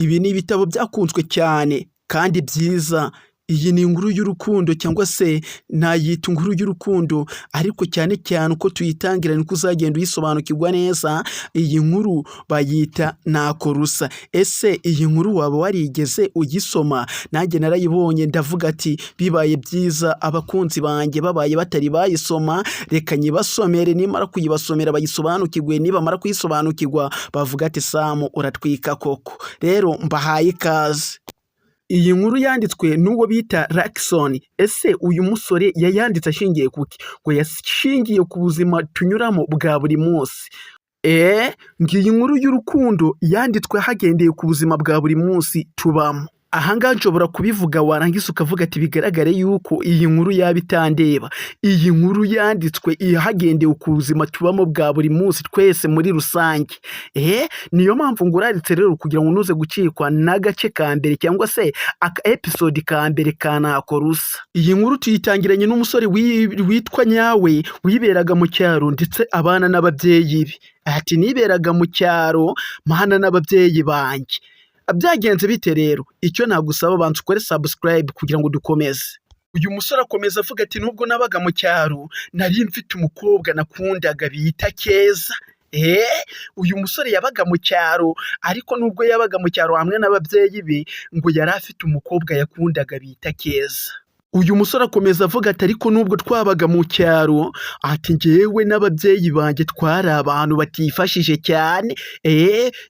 Ibi ni ibitabo byakunzwe cyane kandi byiza. Iyi ni inkuru y'urukundo cyangwa se nayita inkuru y'urukundo, ariko cyane cyane uko tuyitangira niko uzagenda uyisobanukirwa neza. Iyi nkuru bayita ntako rusa. Ese iyi nkuru waba warigeze uyisoma? Nanjye narayibonye ndavuga ati bibaye byiza abakunzi banjye babaye batari bayisoma, reka nyibasomere, nimara kuyibasomera bayisobanukirwe, nibamara kuyisobanukirwa bavuga ati Samu uratwika koko. Rero mbahaye ikaze. Iyi nkuru yanditswe n'uwo bita Lakson. Ese uyu musore yayanditse ashingiye kuki? Ngo yashingiye ku buzima tunyuramo bwa buri munsi. Ngiyi nkuru y'urukundo yanditswe hagendeye ku buzima bwa buri munsi tubamo. Ahangaha nshobora kubivuga warangiza ukavuga ati bigaragare yuko iyi nkuru yaba itandeba. Iyi nkuru yanditswe hagendewe ku buzima tubamo bwa buri munsi twese muri rusange. Niyo mpamvu nguraritse rero kugira ngo nuze gucikwa n'agace ka mbere cyangwa se aka episode ka mbere ka ntako rusa. Iyi nkuru tuyitangiranye n'umusore witwa Nyawe wiberaga mu cyaro ndetse abana n'ababyeyi be. Ati niberaga mu cyaro mahana n'ababyeyi banjye. Byagenze bite rero? Icyo nagusaba banza ukore subscribe kugira ngo dukomeze. Uyu musore akomeza avuga ati nubwo nabaga mu cyaro nari mfite umukobwa nakundaga bita Keza. Uyu musore yabaga mu cyaro, ariko nubwo yabaga mu cyaro hamwe n'ababyeyi be ngo yari afite umukobwa yakundaga bita Keza. Uyu musore akomeza avuga ati ariko nubwo twabaga mu cyaro, ati njyewe n'ababyeyi banjye twari abantu batifashije cyane.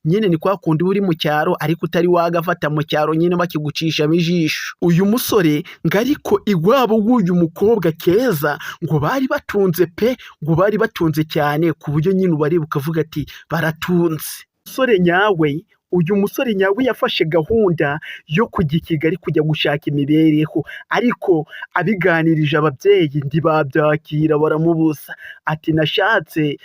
Nyine ni kwa kundi uri mu cyaro ariko utari wagafata mu cyaro nyine bakigucishamo ijisho. Uyu musore ngo ariko iwabo w'uyu mukobwa Keza ngo bari batunze pe, ngo bari batunze cyane ku buryo nyine ubareba ukavuga ati baratunze. Uyu musore Nyawe yafashe gahunda yo kujya i Kigali kujya gushaka imibereho, ariko abiganirije ababyeyi ntibabyakira baramubuza. Ati nashatse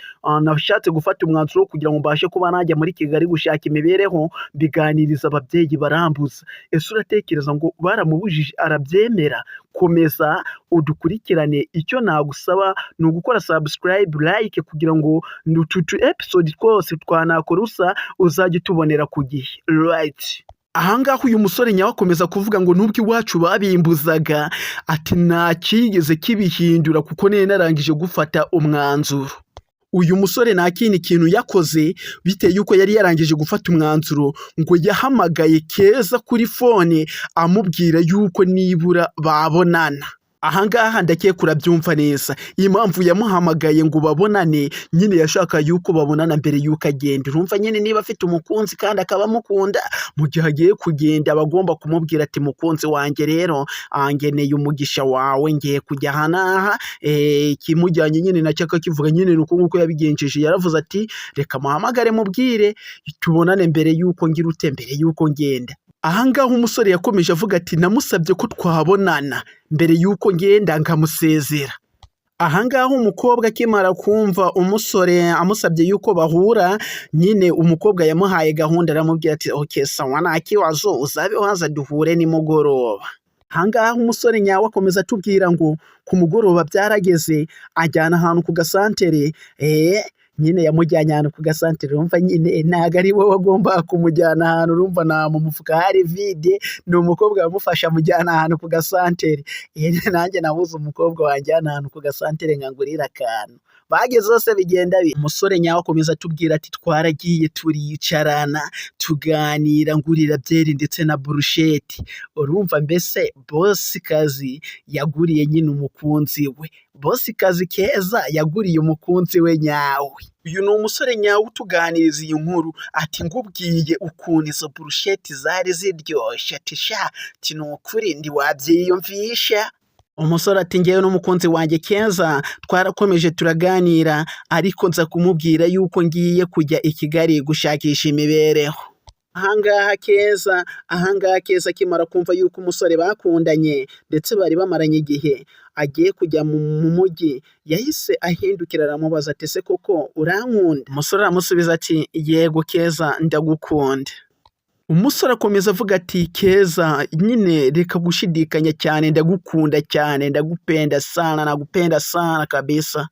gufata umwanzuro wo kugira ngo mbashe kuba najya muri Kigali gushaka imibereho, biganiriza ababyeyi barambuza. Ese uratekereza ngo baramubujije arabyemera? Komeza udukurikirane. Icyo nagusaba ni ugukora subscribe, like kugira ngo utu episode twose twa ntako rusa uzajya utubonera ku gihe. Right. Ahangaha uyu musore Nyawe akomeza kuvuga ngo nubwo iwacu babimbuzaga, ati nta kigeze kibihindura kuko nari narangije gufata umwanzuro. Uyu musore nta kindi kintu yakoze bitewe yuko yari yarangije gufata umwanzuro, ngo yahamagaye Keza kuri fone amubwira yuko nibura babonana. Ahangaha ndakeka urabyumva neza. Iyi mpamvu yamuhamagaye ngo babonane, nyine yashaka yuko babonana mbere yuko agenda. Urumva nyine niba afite umukunzi kandi akaba amukunda, mu gihe agiye kugenda aba agomba kumubwira ati mukunzi wanjye rero ngeneye umugisha wawe, ngiye kujya aha n'aha. Kimujyanye nyine nacyo akakivuga nyine ni uko nguko yabigenjeje. Yaravuze ati reka muhamagare mubwire tubonane mbere yuko ngira ute, mbere yuko ngenda. Ahangaha umusore yakomeje avuga ati namusabye ko twabonana mbere yuko ngenda nkamusezera. Ahangaha umukobwa akimara kumva umusore amusabye yuko bahura, nyine umukobwa yamuhaye gahunda aramubwira ati okay sawa nta kibazo uzabe waza duhure nimugoroba. Ahangaha umusore Nyawe akomeza atubwira ngo ku mugoroba byarageze ajyana ahantu ku gasantere. Nyine yamujyanye ahantu ku gasantere. Urumva nyine ntago ari wowe wagomba kumujyana ahantu, urumva nta mu mufuka hari vide, ni umukobwa yamufasha amujyana ahantu ku gasantere. Nanjye nabuze umukobwa wanjyana ahantu ku gasantere nkangurira akantu. Bageze hose bigenda umusore Nyawe akomeza atubwira ati twaragiye turicarana tuganira, ngurira byeri ndetse na burusheti. Urumva mbese bosi kazi yaguriye nyine umukunzi we. Bosi kazi Keza yaguriye umukunzi we Nyawe. Uyu ni umusore Nyawe utuganiriza iyi nkuru, ati ngubwiye ukuntu izo burusheti zari ziryoshye, ati sha ni ukuri ntiwabyiyumvisha. Umusore ati ngewe n'umukunzi wanjye Keza twarakomeje turaganira, ariko nza kumubwira yuko ngiye kujya i Kigali gushakisha imibereho. Ahangaha Keza akimara kumva yuko umusore bakundanye ndetse bari bamaranye igihe, agiye kujya mu mujyi, yahise ahindukira aramubaza ati ese koko urankunda? Umusore aramusubiza ati yego Keza ndagukunda. Umusore akomeza avuga ati Keza nyine reka gushidikanya cyane, ndagukunda cyane, ndagupenda sana, nagupenda sana kabisa.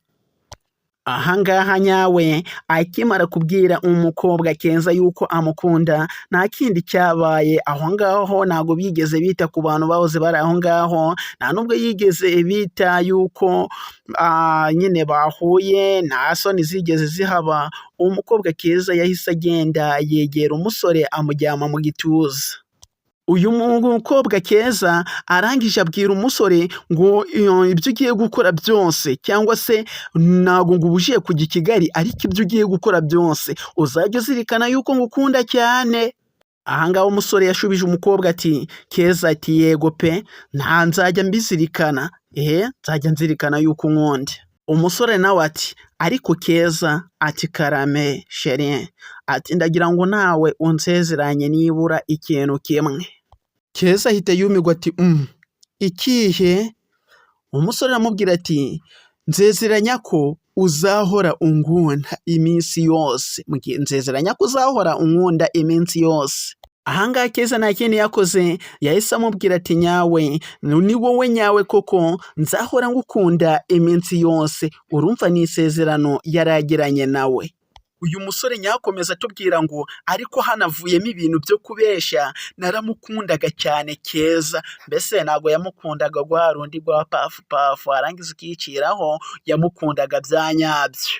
ahangaha nyawe akimara kubwira umukobwa Keza yuko amukunda nta kindi cyabaye aho ngaho, ntabwo bigeze bita ku bantu bahoze bari aho ngaho, nta nubwo yigeze bita yuko nyine bahuye, nta soni zigeze zihaba. Umukobwa Keza yahise agenda yegera umusore amujyama mu gituza. Uyu mukobwa Keza arangije abwira umusore ngo ibyo ugiye gukora byose cyangwa se ntabwo ngo ubujiye kujya i Kigali, ariko ibyo ugiye gukora byose uzajya uzirikana yuko ngukunda cyane. Ahangaha umusore yashubije umukobwa ati Keza ati yego pe nta nzajya mbizirikana, nzajya nzirikana yuko unkunda. Umusore nawe ati ariko Keza ati karame sheri ati ndagira ngo nawe unsezeranye nibura ikintu kimwe. Keza ahita yumirwa ati ikihe? Umusore aramubwira ati nzezeranya ko uzahora unkunda iminsi yose, nzezeranya ko uzahora unkunda iminsi yose. Ahangaha Keza nta kindi yakoze, yahise amubwira ati nyawe ni wowe nyawe koko, nzahora ngukunda iminsi yose. Urumva ni isezerano yaragiranye nawe. Uyu musore nyakomeza atubwira ngo ariko hanavuyemo ibintu byo kubeshya, naramukundaga cyane Keza, mbese ntabwo yamukundaga rwa rundi rwa pafu pafu arangiza ukiciraho, yamukundaga bya nyabyo.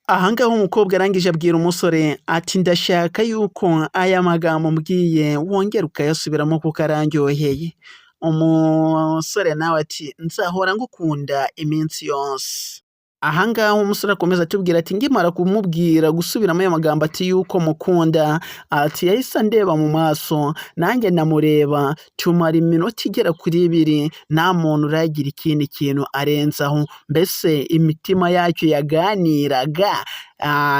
Ahangaha umukobwa arangije abwira umusore ati ndashaka yuko aya magambo mbwiye wongera ukayasubiramo kuko arandyoheye. Umusore nawe ati nzahora ngukunda iminsi yose. Ahangaha umusore akomeza atubwira ati ngimara kumubwira gusubiramo ayo magambo ati yuko mukunda, ati yahise andeba mu maso nanjye ndamureba, tumara iminota igera kuri 2 nta muntu uragira ikindi kintu arenzaho, mbese imitima yacu yaganiraga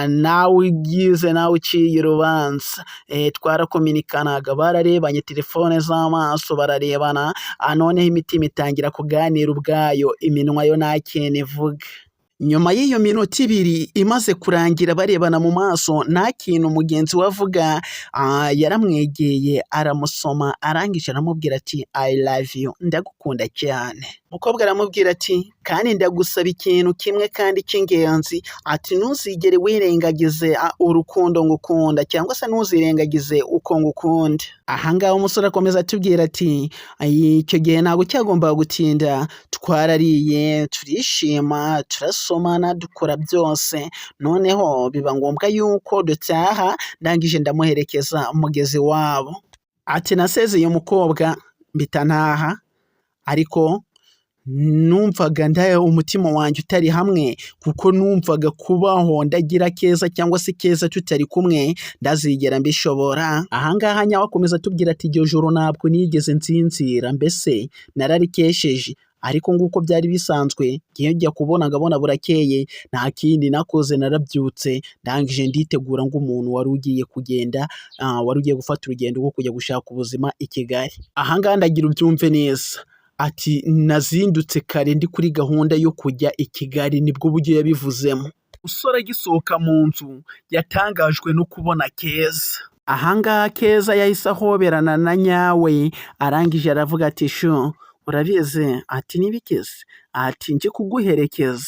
nawe ugize nawe uciye urubanza. Twarakominikanaga, bararebanye telefone z'amaso bararebana, noneho imitima itangira kuganira ubwayo, iminwa yo nta kintu ivuga. Nyuma y'iyo minota 2 imaze kurangira barebana mu maso nta kintu mugenzi we avuga, yaramwegeye aramusoma, arangije aramubwira ati I love you, ndagukunda cyane. Umukobwa aramubwira ati kandi ndagusaba ikintu kimwe kandi cy'ingenzi, ati ntuzigere wirengagize urukundo ngukunda cyangwa se ntuzirengagize uko ngukunda. Ahangaha umusore akomeza atubwira ati icyo gihe ntabwo cyagombaga gutinda, twarariye turishima turasomana dukora byose, noneho biba ngombwa yuko dutaha, ndangije ndamuherekeza mugezi wabo. Ati nasezeye umukobwa mbita ntaha, ariko numvaga umutima wanjye utari hamwe, kuko numvaga kubaho ndagira Keza cyangwa se Keza tutari kumwe ndazigera mbishobora. Ahangaha nyawe akomeza atubwira ati iryo joro ntabwo nigeze nsinzira, mbese nararikesheje, ariko nguko byari bisanzwe ngiye njya kubona ngabona burakeye, nta kindi nakoze, narabyutse ndangije nditegura ngo umuntu wari ugiye kugenda, wari ugiye gufata urugendo rwo kujya gushaka ubuzima i Kigali. Ahangaha ndagira ubyumve neza, ati nazindutse kare ndi kuri gahunda yo kujya i Kigali, nibwo buryo yabivuzemo. Umusore agisohoka mu nzu yatangajwe no kubona Keza. Ahangaha Keza yahise ahoberana na nyawe, arangije aravuga ati shu urabizi, ati nibikeze, ati nje kuguherekeza,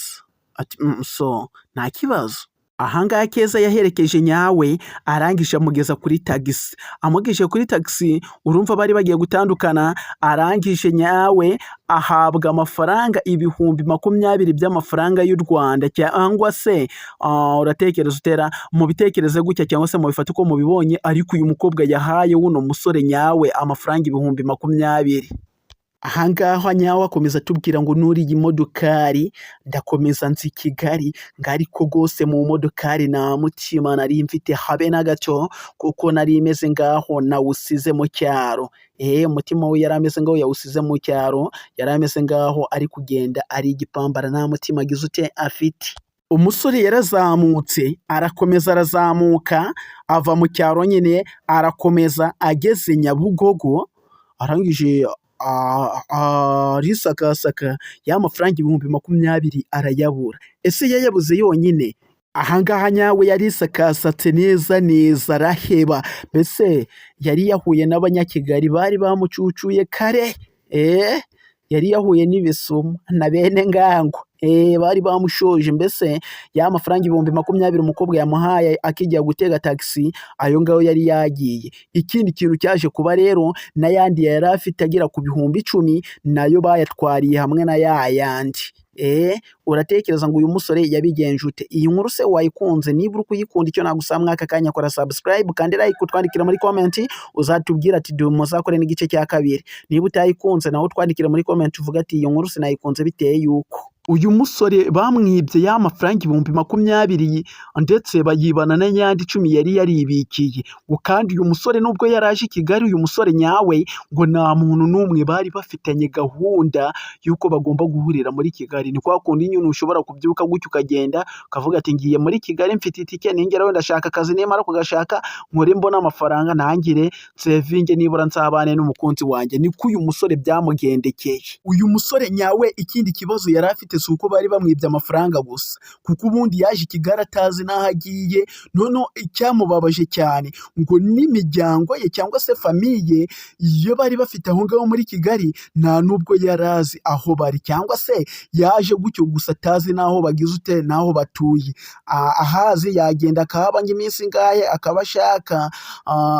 ati so nta kibazo. Ahangaha Keza yaherekeje nyawe, arangije amugeza kuri tagisi. Amugije kuri tagisi, urumva bari bagiye gutandukana, arangije nyawe ahabwa amafaranga 20,000 by'amafaranga y'u Rwanda, cyangwa se uratekereza utera mu bitekereze gutya cyangwa se mu bifata uko mubibonye, ariko uyu mukobwa yahaye wuno musore nyawe amafaranga 20,000. Ahangaha nyawe akomeza atubwira ngo nuriye imodokari ndakomeza nzi Kigali, ngo ariko rwose mu modokari nta mutima nari mfite habe na gato, kuko nari imeze ngaho nawusize mu cyaro. Umutima we yari ameze ngaho yawusize mu cyaro, yari ameze ngaho ari kugenda ari igipambara, nta mutima agize ute afite. Umusore yarazamutse, arakomeza arazamuka, ava mu cyaro nyine arakomeza, ageze Nyabugogo, arangije arisakasaka ya mafaranga 20,000 arayabura. Ese yayabuze yonyine? Ahangaha nyawe yarisakasatse neza neza araheba, mbese yari yahuye n'abanyakigali bari bamucucuye kare, yari yahuye n'ibisumu na bene ngango. bari bamushoje mbese ya mafaranga 20,000 umukobwa yamuhaye akijya gutega taxi ayo ngayo yari yagiye. Ikindi kintu cyaje kuba rero n'ayandi yari afite agera ku 10,000 nayo bayatwariye hamwe na yayandi. Uratekereza ngo uyu musore yabigenje ute? Iyi nkuru se wayikunze? Niba uri kuyikunda icyo nagusaba mwaka kanya kora subscribe kandi like utwandikira muri comment uzatubwira ati muzakore n'igice cya kabiri. Niba utayikunze naho utwandikira muri comment uvuga ati iyo nkuru sinayikunze biteye yuko uyu musore bamwibye ya mafaranga 20,000 ndetse bayibana n'ayandi 10 yari yaribikiye. Ngo kandi uyu musore nubwo yaraje i Kigali, uyu musore nyawe ngo nta muntu n'umwe bari bafitanye gahunda yuko bagomba guhurira muri Kigali. Ni kwa kundi nyine ushobora kubyuka gutyo ukagenda ukavuga ati ngiye muri Kigali mfite itike ningeraho ndashaka akazi, nimara kugashaka nkore mbona amafaranga ntangire sevinge nibura nsabane n'umukunzi wanjye. Niko uyu musore byamugendekeye. Uyu musore nyawe ikindi kibazo yari afite si uko bari bamwibye amafaranga gusa, kuko ubundi yaje i Kigali atazi n'aho agiye. Noneho icyamubabaje cyane ngo n'imiryango ye cyangwa se famiye iyo bari bafite aho ngaho muri Kigali nta nubwo yarazi aho bari, cyangwa se yaje gutyo gusa atazi n'aho bagize ute n'aho batuye. Ahazi yagenda akahaba iminsi ngahe akaba ashaka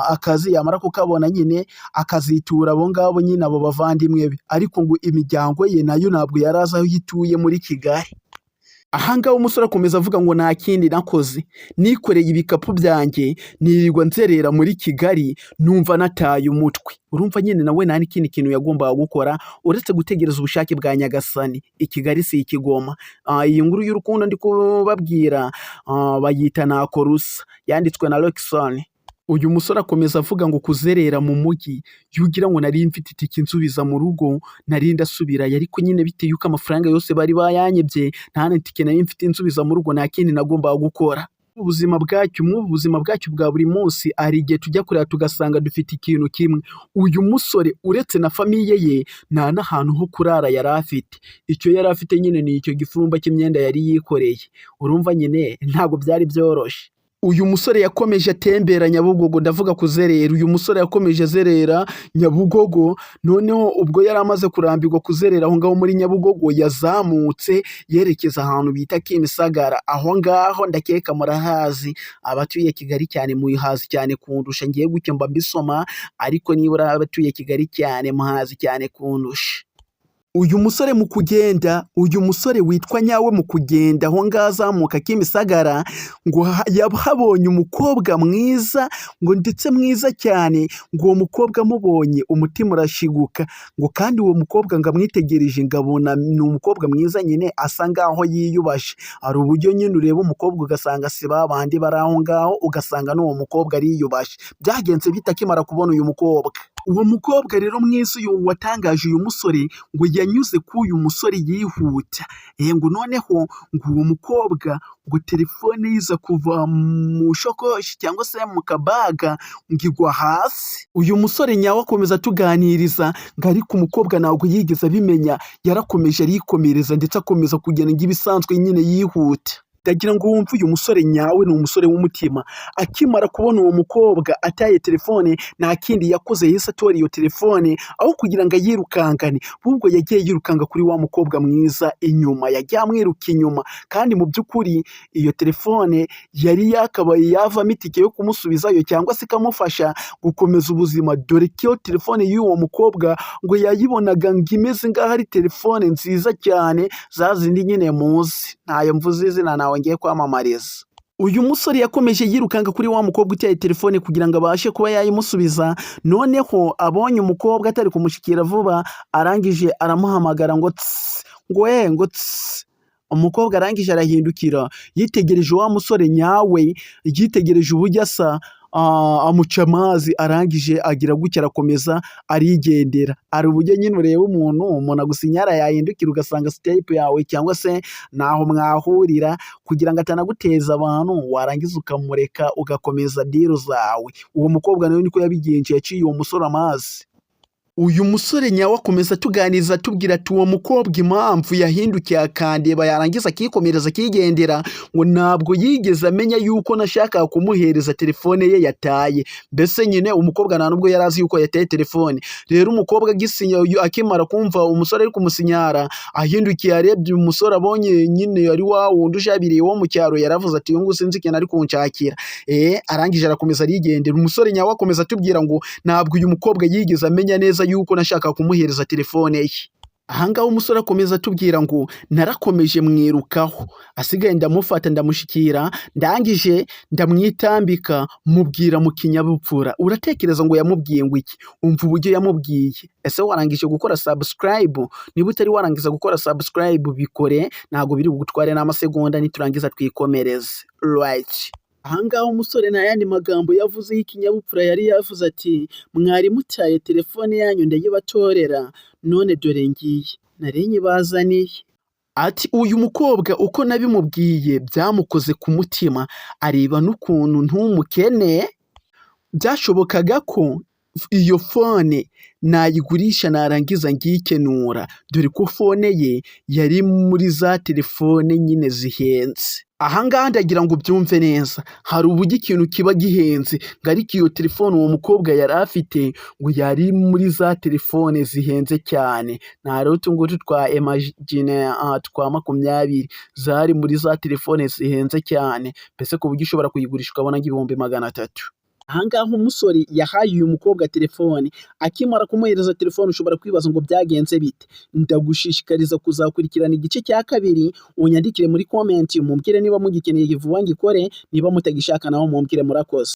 akazi, yamara kukabona nyine akazitura abo ngabo nyine abo bavandimwe be, ariko ngo imiryango ye nayo ntabwo yarazi aho ituye muri Kigali. Ahangaha umusore akomeza avuga ngo nta kindi nakoze, nikoreye ibikapu byanjye nirirwa nzerera muri Kigali numva nataye umutwe. Urumva nyine nawe nta n'ikindi kintu yagombaga gukora uretse gutegereza ubushake bwa Nyagasani. I Kigali si ikigoma. Iyi nkuru y'urukundo ndi kubabwira bayita ntako rusa, yanditswe na Roxanne. Uyu musore akomeza avuga ngo kuzerera mu mujyi yugira ngo nari mfite itike nsubiza mu rugo nari ndasubirayo, ariko nyine bitewe yuko amafaranga yose bari bayanyibye nta n'itike nari mfite nsubiza mu rugo, nta kindi nagombaga gukora. Ubuzima bwacu bwa buri munsi hari igihe tujya kureba tugasanga dufite ikintu kimwe. Uyu musore uretse na famiye ye nta n'ahantu ho kurara yari afite. Icyo yari afite nyine ni icyo gifurumba cy'imyenda yari yikoreye. Urumva nyine ntabwo byari byoroshye. Uyu musore yakomeje atembera Nyabugogo, ndavuga kuzerera. Uyu musore yakomeje azerera Nyabugogo, noneho ubwo yari amaze kurambirwa kuzerera aho ngaho muri Nyabugogo yazamutse yerekeza ahantu bita Kimisagara. Aho ngaho ndakeka murahazi, abatuye Kigali cyane muhazi cyane kundusha, ngiye gutyo mba mbisoma, ariko nibura abatuye Kigali cyane muhazi cyane kundusha. Uyu musore mu kugenda, uyu musore witwa nyawe mu kugenda aho ngaho azamuka Kimisagara ngo yahabonye umukobwa mwiza, ngo ndetse mwiza cyane, ngo uwo mukobwa amubonye umutima urashiguka, ngo kandi uwo mukobwa ngo amwitegereje ngabona ni umukobwa mwiza nyine asa ngaho yiyubashe. Hari uburyo nyine ureba umukobwa ugasanga si babandi bari aho ngaho, ugasanga n'uwo mukobwa ariyubashe. Byagenze bite akimara kubona uyu mukobwa? Uwo mukobwa rero mwiza uyu watangaje uyu musore ngo yanyuze ku uyu musore yihuta. Ngo noneho ngo uwo mukobwa ngo telefone yiza kuva mu shokoshi cyangwa se mu kabaga ngo igwa hasi. Uyu musore nyawe akomeza atuganiriza ngo ariko umukobwa ntabwo yigeze abimenya, yarakomeje arikomereza ndetse akomeza kugenda nk'ibisanzwe nyine yihuta. Ndagira ngo wumve uyu musore nyawe ni umusore w'umutima. Akimara kubona uwo mukobwa ataye telefone nta kindi yakoze, yahise atora iyo telefone aho kugira ngo ayirukangane, ahubwo yagiye yirukanga kuri wa mukobwa mwiza inyuma, yagiye amwiruka inyuma. Kandi mu by'ukuri iyo telefone yari yakabaye yavamo itike yo kumusubizayo cyangwa se ikamufasha gukomeza ubuzima, dore ko telefone y'uwo mukobwa ngo yayibonaga ngo imeze ngaho ari telefone nziza cyane, za zindi nyine muzi, ntayo mvuze izina nawe ngiye kwamamariza. Uyu musore yakomeje yirukanga kuri wa mukobwa utaye telefone kugira ngo abashe kuba yayimusubiza. Noneho abonye umukobwa atari kumushikira vuba, arangije aramuhamagara ngo tss, ngo tss. Umukobwa arangije arahindukira, yitegereje wa musore nyawe, yitegereje uburyo asa, amuca amazi, arangije agira gutya arakomeza arigendera. Ari uburyo nyine ureba umuntu agusinyara yahindukira ugasanga step yawe cyangwa se naho mwahurira kugira ngo atanaguteza abantu, warangiza ukamureka ugakomeza deal zawe. Uwo mukobwa nawe niko yabigenje, yaciye uwo musore amazi. Uyu musore nyawe akomeza atuganiriza atubwira ati uwo mukobwa impamvu yahindukiye akandeba yarangiza akikomereza akigendera ngo ntabwo yigeze amenya yuko nashakaga kumuhereza telefone ye yataye. Mbese nyine umukobwa nta nubwo yari azi yuko yataye telefone. Rero umukobwa akimara kumva umusore ari kumusinyara ahindukiye arebye umusore abonye nyine ari wa wundi ujabiriye wo mu cyaro, yaravuze ati uyu nguyu sinzi ikintu ari kunshakira. Arangije arakomeza arigendera. Umusore nyawe akomeza atubwira ngo ntabwo uyu mukobwa yigeze amenya neza yuko nashaka kumuhereza telefone ye. Ahangaha umusore akomeza atubwira ngo narakomeje mwirukaho, asigaye ndamufata ndamushikira, ndangije ndamwitambika mubwira mu kinyabupfura. Uratekereza ngo yamubwiye ngo iki? Umva uburyo yamubwiye. Ese warangije gukora subscribe? Niba utari warangiza gukora subscribe bikore, ntabwo biri bugutware n'amasegonda, niturangiza twikomereze. Right. Ahangaha umusore nta yandi magambo yavuze y'ikinyabupfura yari yavuze ati mwari mutaye telefone yanyu ndayibatorera, none dore ngiye nari nyibazaniye. Ati uyu mukobwa uko nabimubwiye byamukoze ku mutima, areba n'ukuntu ntumukene byashobokaga ko iyo fone nayigurisha narangiza ngikenura, dore ko fone ye yari muri za telefone nyine zihenze. Ahangaha ndagira ngo ubyumve neza, hari uburyo ikintu kiba gihenze ngo ariko iyo telefone uwo mukobwa yari afite ngo yari muri za telefone zihenze cyane. Nta rero utu ngutu twa Imagine twa 20 zari muri za telefone zihenze cyane, mbese ku buryo ushobora kuyigurisha ukabona nk'ibihumbi 300. Ahangaha umusore yahaye uyu mukobwa telefone, akimara kumuhereza telefone ushobora kwibaza ngo byagenze bite. Ndagushishikariza kuzakurikirana igice cya kabiri, unyandikire muri comment mumbwire niba mugikeneye vuba ngikore, niba mutagishaka naho mumbwire. Murakoze.